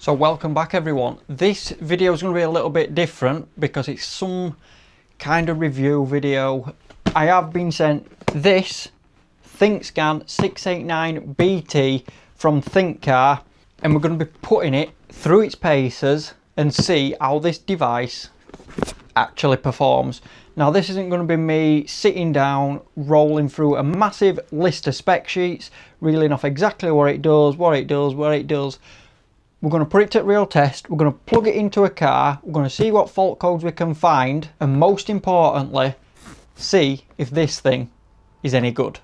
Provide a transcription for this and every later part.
So welcome back everyone. This video is going to be a little bit different because it's some kind of review video. I have been sent this ThinkScan 689BT from ThinkCar, and we're going to be putting it through its paces and see how this device actually performs. Now this isn't going to be me sitting down rolling through a massive list of spec sheets, reeling off exactly what it does. We're going to put it to real test, we're going to plug it into a car, we're going to see what fault codes we can find, and most importantly, see if this thing is any good.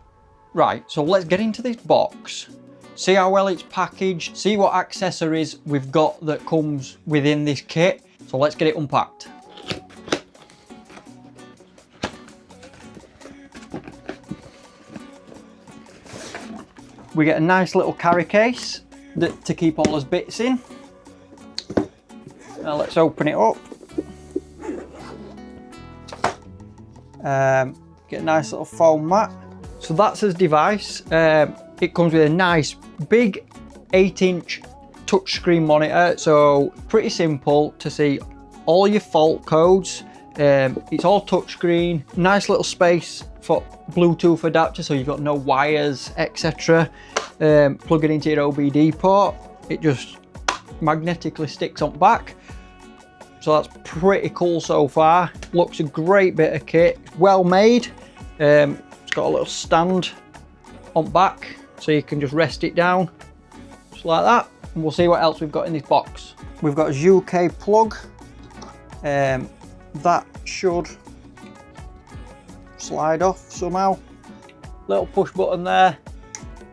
Right, so let's get into this box, see how well it's packaged, see what accessories we've got that comes within this kit. So let's get it unpacked. We get a nice little carry case to keep all those bits in. Now let's open it up. Get a nice little foam mat. So that's his device. It comes with a nice big 8-inch touchscreen monitor, so pretty simple to see all your fault codes. It's all touchscreen, nice little space for Bluetooth adapter, so you've got no wires, etc. Plug it into your OBD port, it just magnetically sticks on back. So that's pretty cool so far. Looks a great bit of kit, well made. It's got a little stand on back, so you can just rest it down, just like that. And we'll see what else we've got in this box. We've got a UK plug. That should slide off somehow. Little push button there.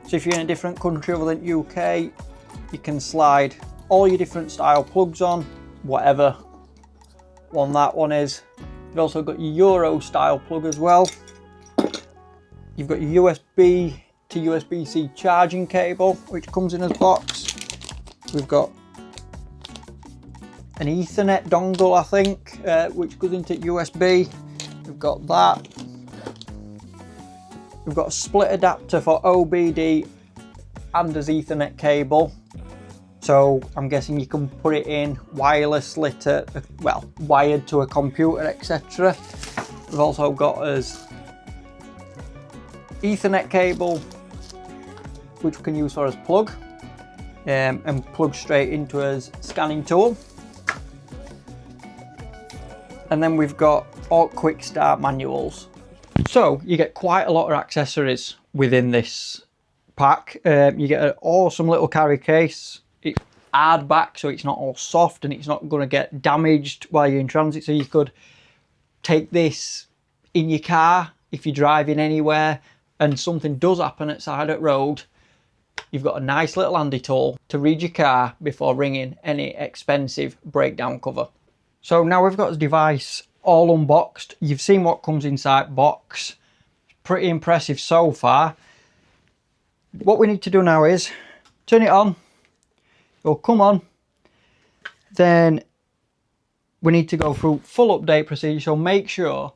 So if you're in a different country other than UK, you can slide all your different style plugs on, whatever one that one is. You've also got your Euro style plug as well. You've got your USB to USB-C charging cable, which comes in this box. We've got an Ethernet dongle, I think, which goes into USB. We've got that. We've got a split adapter for OBD and as Ethernet cable. So I'm guessing you can put it in wirelessly to, well, wired to a computer, etc. We've also got as Ethernet cable, which we can use for as plug, and plug straight into as scanning tool. And then we've got all quick start manuals. So you get quite a lot of accessories within this pack. You get an awesome little carry case. It's hard back, so it's not all soft and it's not going to get damaged while you're in transit. So you could take this in your car if you're driving anywhere and something does happen at side of the road. You've got a nice little handy tool to read your car before ringing any expensive breakdown cover. So now we've got this device all unboxed. You've seen what comes inside box. Pretty impressive so far. What we need to do now is turn it on. It'll come on. Then we need to go through full update procedure. So make sure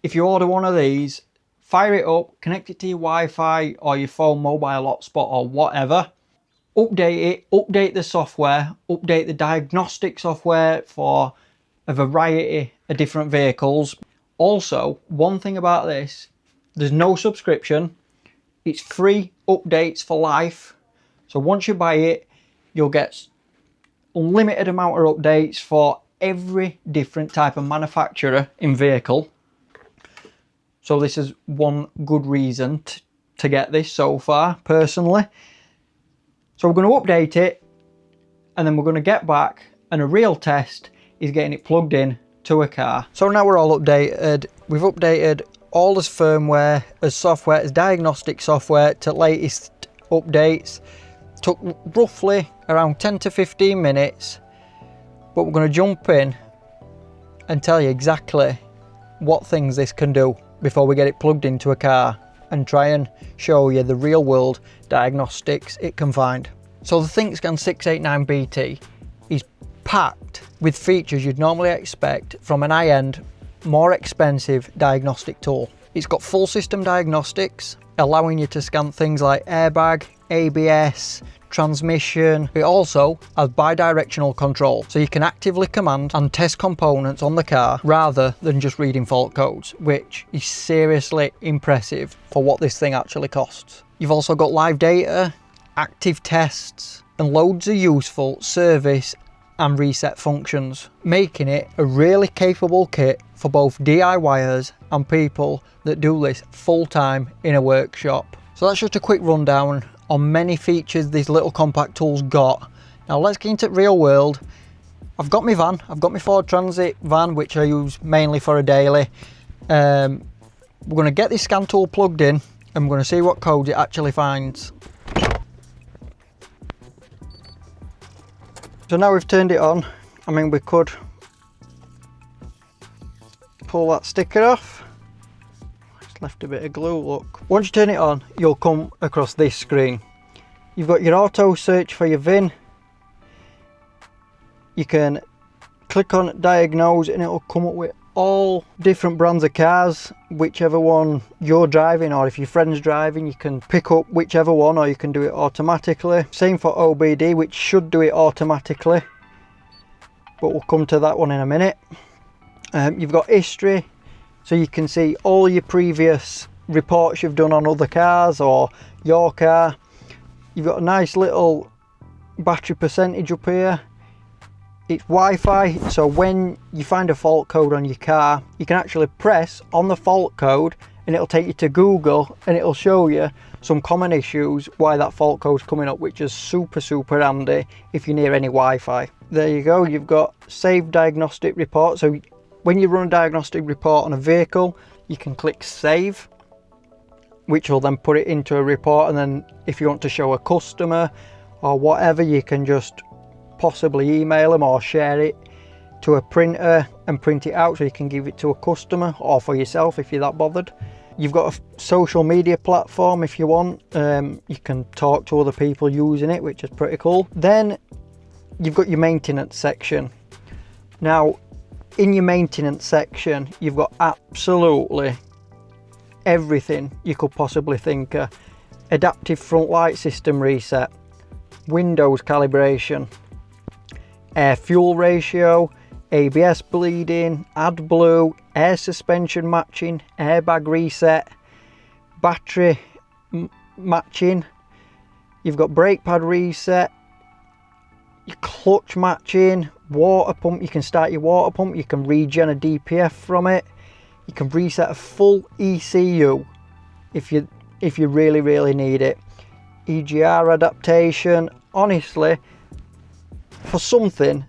if you order one of these, fire it up, connect it to your Wi-Fi or your phone mobile hotspot or whatever. Update it, update the software, update the diagnostic software for a variety of different vehicles. Also, one thing about this, there's no subscription. It's free updates for life. So once you buy it, you'll get unlimited amount of updates for every different type of manufacturer in vehicle. So this is one good reason to get this so far, personally. So we're going to update it, and then we're going to get back, and a real test is getting it plugged in to a car. So now we're all updated. We've updated all this firmware, as software, as diagnostic software to latest updates. Took roughly around 10 to 15 minutes, but we're going to jump in and tell you exactly what things this can do before we get it plugged into a car and try and show you the real world diagnostics it can find. So the ThinkScan 689BT is packed with features you'd normally expect from an high-end, more expensive diagnostic tool. It's got full system diagnostics, allowing you to scan things like airbag, ABS, transmission. It also has bi-directional control, so you can actively command and test components on the car rather than just reading fault codes, which is seriously impressive for what this thing actually costs. You've also got live data, active tests, and loads of useful service and reset functions, making it a really capable kit for both DIYers and people that do this full time in a workshop. So that's just a quick rundown on many features this little compact tool's got. Now let's get into the real world. I've got my van, I've got my Ford Transit van, which I use mainly for a daily. We're going to get this scan tool plugged in and we're going to see what codes it actually finds. So now we've turned it on, I mean we could pull that sticker off. It's left a bit of glue, look. Once you turn it on, you'll come across this screen. You've got your auto search for your VIN. You can click on diagnose and it'll come up with all different brands of cars, whichever one you're driving, or if your friend's driving you can pick up whichever one, or you can do it automatically. Same for OBD, which should do it automatically, but we'll come to that one in a minute. You've got history, so you can see all your previous reports you've done on other cars or your car. You've got a nice little battery percentage up here. It's Wi-Fi, so when you find a fault code on your car, you can actually press on the fault code and it'll take you to Google and it'll show you some common issues why that fault code's coming up, which is super handy if you're near any Wi-Fi. There you go, you've got save diagnostic report. So when you run a diagnostic report on a vehicle, you can click save, which will then put it into a report, and then if you want to show a customer or whatever, you can just possibly email them or share it to a printer and print it out so you can give it to a customer or for yourself if you're that bothered. You've got a social media platform if you want. You can talk to other people using it, which is pretty cool. Then you've got your maintenance section. Now in your maintenance section you've got absolutely everything you could possibly think of. Adaptive front light system reset, windows calibration, air fuel ratio, ABS bleeding, AdBlue, air suspension matching, airbag reset, battery matching. You've got brake pad reset, your clutch matching, water pump. You can start your water pump, you can regen a DPF from it, you can reset a full ECU if you really need it. EGR adaptation. Honestly, for something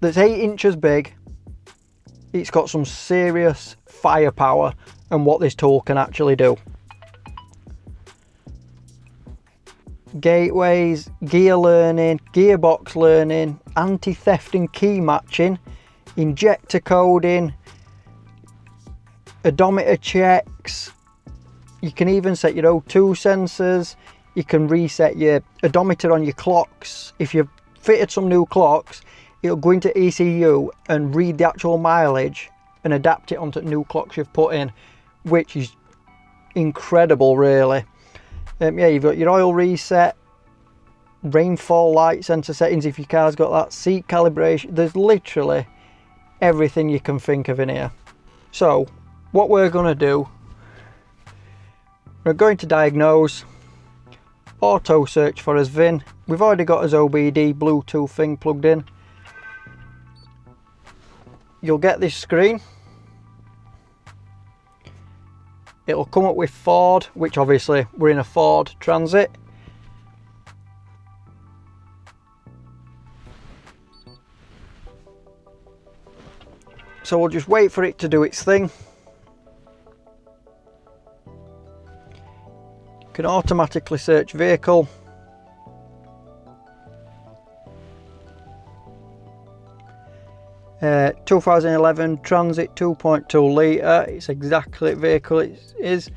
that's 8 inches big, it's got some serious firepower and what this tool can actually do. Gateways, gear learning, gearbox learning, anti-theft and key matching, injector coding, odometer checks. You can even set your O2 sensors. You can reset your odometer on your clocks. If you've fitted some new clocks, it'll go into ECU and read the actual mileage and adapt it onto new clocks you've put in, which is incredible really. Yeah, you've got your oil reset, rainfall light sensor settings if your car's got that, seat calibration. There's literally everything you can think of in here. So what we're going to do, we're going to diagnose, auto search for his VIN. We've already got his OBD Bluetooth thing plugged in. You'll get this screen. It'll come up with Ford, which obviously we're in a Ford Transit. So we'll just wait for it to do its thing. You can automatically search vehicle. Uh, 2011 Transit 2.2 litre, it's exactly the vehicle it is.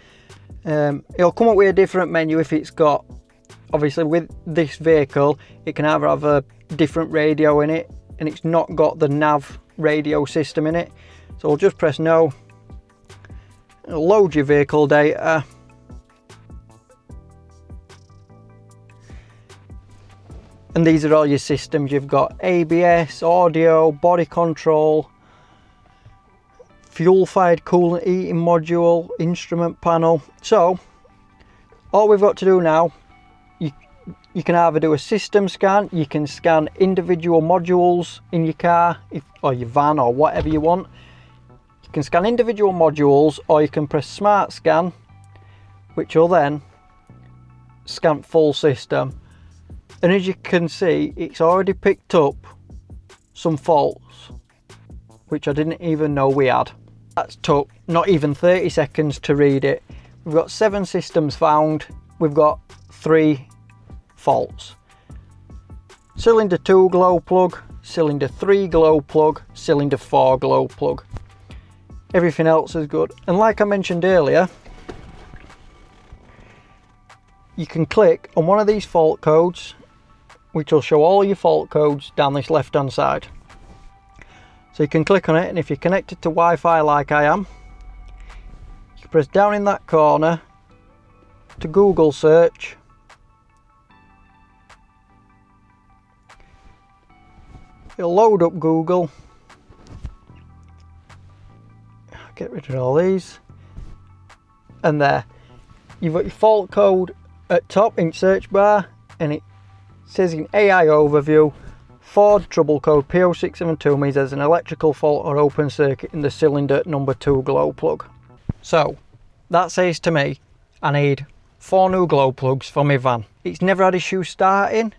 It'll come up with a different menu if it's got, obviously with this vehicle, it can either have a different radio in it and it's not got the nav radio system in it. So we'll just press no. It'll load your vehicle data. And these are all your systems. You've got ABS, audio, body control, fuel-fired coolant heating module, instrument panel. So all we've got to do now, you can either do a system scan, you can scan individual modules in your car or your van or whatever you want. You can scan individual modules, or you can press smart scan, which will then scan full system. And as you can see, it's already picked up some faults, which I didn't even know we had. That took not even 30 seconds to read it. We've got 7 systems found. We've got 3 faults. Cylinder 2 glow plug, cylinder 3 glow plug, cylinder 4 glow plug. Everything else is good. And like I mentioned earlier, you can click on one of these fault codes, which will show all your fault codes down this left hand side. So you can click on it, and if you're connected to Wi-Fi like I am, you press down in that corner to Google search. It'll load up Google. Get rid of all these. And there, you've got your fault code at top in search bar, and it says in AI overview, Ford trouble code P0672 means there's an electrical fault or open circuit in the cylinder number 2 glow plug. So that says to me I need 4 new glow plugs for my van. It's never had issues starting.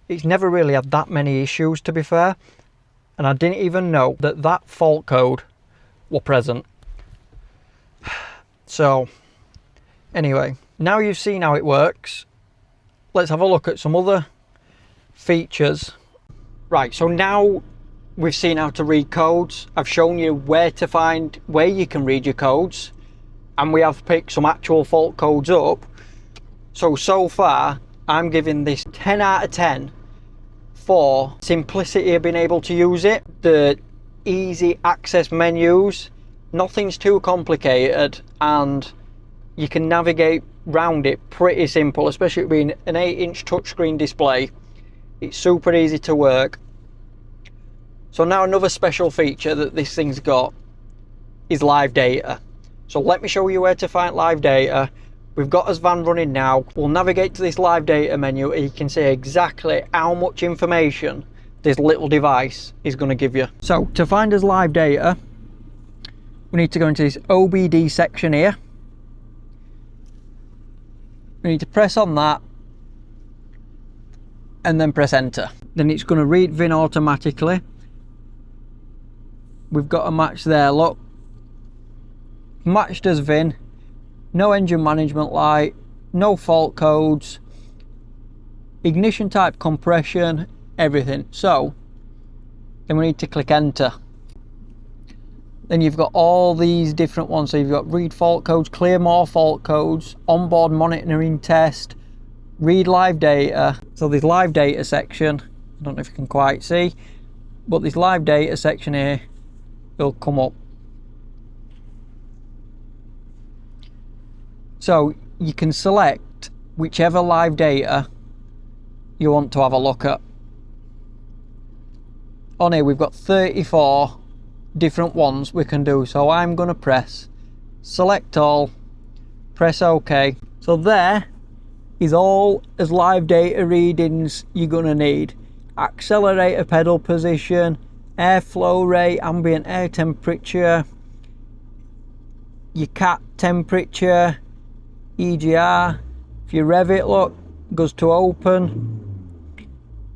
It's never really had that many issues, to be fair, and I didn't even know that that fault code were present. So anyway, now you've seen how it works, let's have a look at some other features. Right, so now we've seen how to read codes. I've shown you where you can read your codes, and we have picked some actual fault codes up. So far I'm giving this 10 out of 10 for simplicity of being able to use it. The easy access menus, nothing's too complicated, and you can navigate round it pretty simple, especially being an 8-inch touchscreen display. It's super easy to work. So now another special feature that this thing's got is live data. So let me show you where to find live data. We've got us van running now. We'll navigate to this live data menu, and you can see exactly how much information this little device is going to give you. So to find us live data, we need to go into this OBD section here. We need to press on that and then press enter. Then it's going to read VIN automatically. We've got a match there, look. Matched as VIN. No engine management light, no fault codes, ignition type, compression, everything. So then we need to click enter. Then you've got all these different ones. So you've got read fault codes, clear more fault codes, onboard monitoring test, read live data. So this live data section, I don't know if you can quite see, but this live data section here will come up. So you can select whichever live data you want to have a look at. On here we've got 34 different ones we can do. So I'm going to press select all, press OK. So there is all as live data readings you're going to need. Accelerator pedal position, airflow rate, ambient air temperature, your cat temperature, EGR. If you rev it, look, goes to open,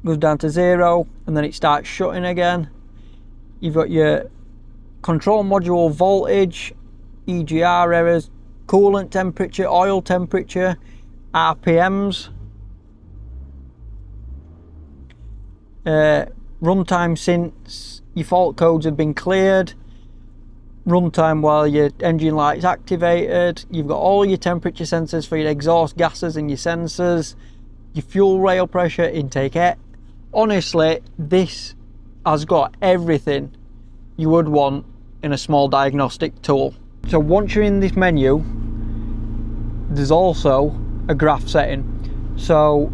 goes down to 0, and then it starts shutting again. You've got your control module voltage, EGR errors, coolant temperature, oil temperature, RPMs, runtime since your fault codes have been cleared, runtime while your engine light's activated. You've got all your temperature sensors for your exhaust gases and your sensors, your fuel rail pressure, intake air. Honestly, this has got everything you would want in a small diagnostic tool. So once you're in this menu, there's also a graph setting. So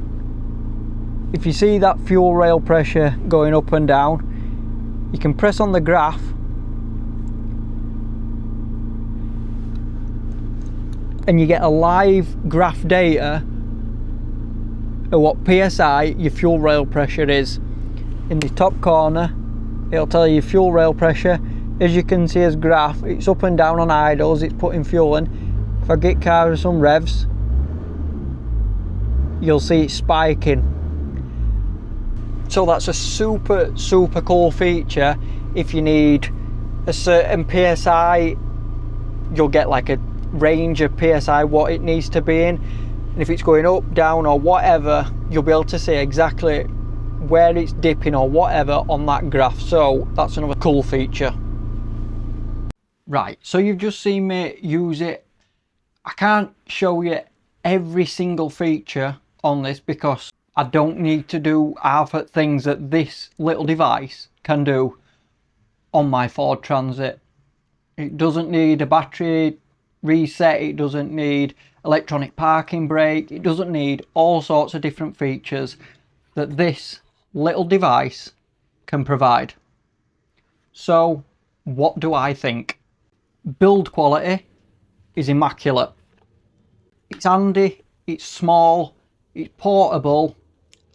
If you see that fuel rail pressure going up and down, you can press on the graph and you get a live graph data of what PSI your fuel rail pressure is. In the top corner it'll tell you fuel rail pressure. As you can see as graph, it's up and down on idles, it's putting fuel in. If I get car with some revs, you'll see it spiking. So that's a super cool feature. If you need a certain PSI, you'll get like a range of PSI what it needs to be in, and if it's going up, down or whatever, you'll be able to see exactly where it's dipping or whatever on that graph. So that's another cool feature. Right, so you've just seen me use it. I can't show you every single feature on this because I don't need to do half the things that this little device can do on my Ford Transit. It doesn't need a battery reset, it doesn't need electronic parking brake, it doesn't need all sorts of different features that this little device can provide. So what do I think? Build quality is immaculate. It's handy, it's small, it's portable,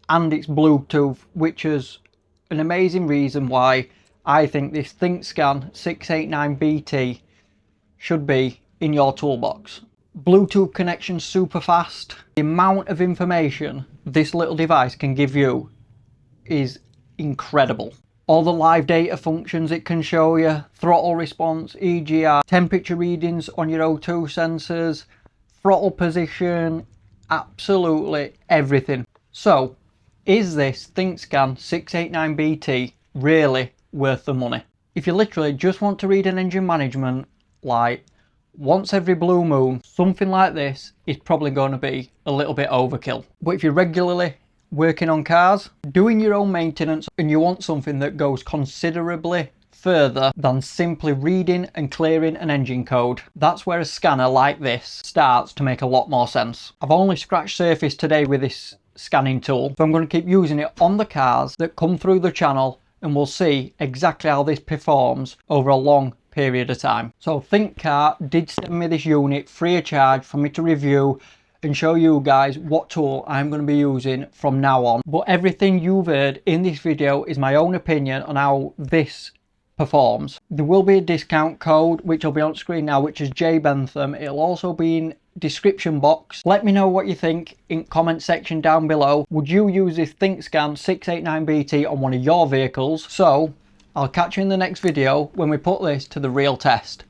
and it's Bluetooth, which is an amazing reason why I think this ThinkScan 689BT should be in your toolbox. Bluetooth connection super fast. The amount of information this little device can give you is incredible. All the live data functions it can show you, throttle response, EGR, temperature readings on your O2 sensors, throttle position, absolutely everything. So, is this ThinkScan 689BT really worth the money? If you literally just want to read an engine management light once every blue moon, something like this is probably going to be a little bit overkill. But if you're regularly working on cars, doing your own maintenance, and you want something that goes considerably further than simply reading and clearing an engine code, that's where a scanner like this starts to make a lot more sense. I've only scratched surface today with this scanning tool, so I'm going to keep using it on the cars that come through the channel, and we'll see exactly how this performs over a long period of time. So ThinkCar did send me this unit free of charge for me to review and show you guys what tool I'm going to be using from now on. But everything you've heard in this video is my own opinion on how this performs. There will be a discount code which will be on screen now, which is JAYBENTHAM. It'll also be in description box. Let me know what you think in comment section down below. Would you use this ThinkScan 689BT on one of your vehicles? So I'll catch you in the next video when we put this to the real test.